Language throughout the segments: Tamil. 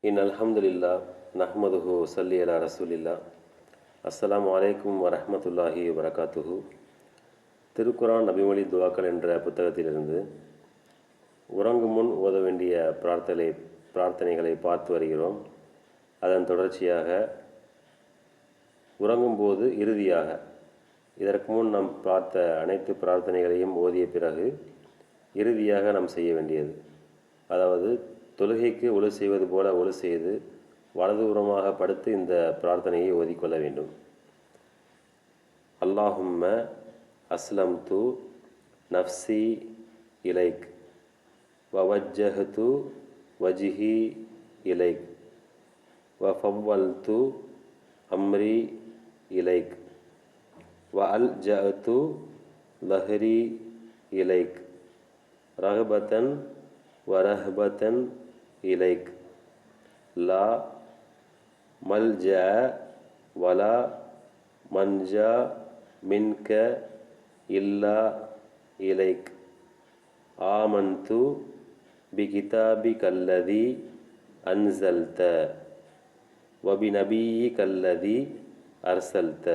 அல்ஹம்துலில்லாஹ் நஹ்மதுஹு ஸல்லி அலா ரசூலில்லாஹ். அஸ்ஸலாமு அலைக்கும் வரஹ்மத்துல்லாஹி வபரகாத்துஹு. திருக்குரான் நபிமொழி துவாக்கள் என்ற புத்தகத்திலிருந்து உறங்கும் முன் ஓத வேண்டிய பிரார்த்தனைகளை பார்த்து வருகிறோம். அதன் தொடர்ச்சியாக உறங்கும்போது இறுதியாக இதற்கு முன் நாம் பார்த்த அனைத்து பிரார்த்தனைகளையும் ஓதிய பிறகு இறுதியாக நாம் செய்ய வேண்டியது, அதாவது தொழுகைக்கு ஒழு செய்வது போல ஒழு செய்து வலதுபுறமாக படுத்து இந்த பிரார்த்தனையை ஓதிக்கொள்ள வேண்டும். அல்லாஹும்ம அஸ்லம்து நஃப்சி இலைக் வவஜ்ஜஹ்து வஜ்ஹி இலைக் வஃபவ்வல்து அம்ரி இலைக் வஅல்ஜஅது லஹ்ரி இலைக் ரஹ்பத்தன் வரஹ்பத்தன் இலைக் லா மல்ஜா வலா மன்ஜா மின்க இல்லா இலைக் ஆமன்து பிகிதாபிகல்லதி அன்சல்த வபிநபியிகல்லதி அர்சல்த.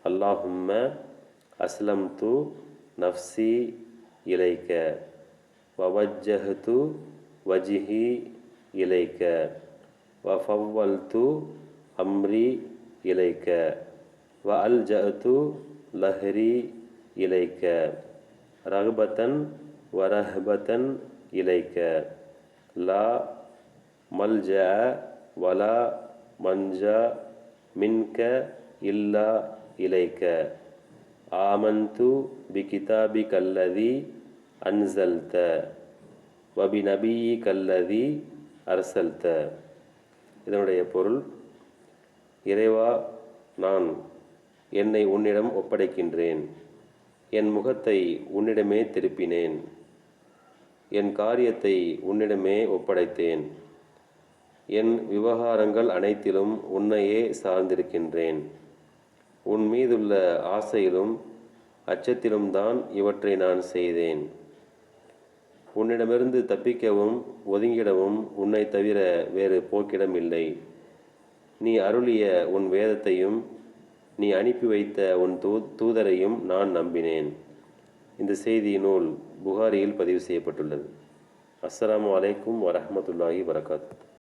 அல்லாஹும்ம அஸ்லம்து நஃப்சி இலைக்க வவஜ்ஜஹ்து வஜ்ஹி இலைக்க வஃபவ்வல்து அம்ரி இலைக்க வஅல்ஜஅது லஹ்ரி இலைக்க ரஹ்பத்தன் வரஹ்பத்தன் இலைக்க லா மல்ஜா வலா மன்ஜா மின்க இல்லா இலைக்க ஆமன்து பிகிதாபிகல்லதி அன்சல்த வபிநபியிகல்லதி அர்சல்த. இதனுடைய பொருள்: இறைவா, நான் என்னை உன்னிடம் ஒப்படைக்கின்றேன், என் முகத்தை உன்னிடமே திருப்பினேன், என் காரியத்தை உன்னிடமே ஒப்படைத்தேன், என் விவகாரங்கள் அனைத்திலும் உன்னையே சார்ந்திருக்கின்றேன், உன் மீதுள்ள ஆசையிலும் அச்சத்திலும் தான் இவற்றை நான் செய்தேன். உன்னிடமிருந்து தப்பிக்கவும் ஒதுங்கிடவும் உன்னை தவிர வேறு போக்கிடம் இல்லை. நீ அருளிய உன் வேதத்தையும் நீ அனுப்பி வைத்த உன் தூதரையும் நான் நம்பினேன். இந்த செய்தி நூல் புகாரியில் பதிவு செய்யப்பட்டுள்ளது. அஸ்ஸலாமு அலைக்கும் வரஹ்மத்துல்லாஹி வபரகாத்துஹு.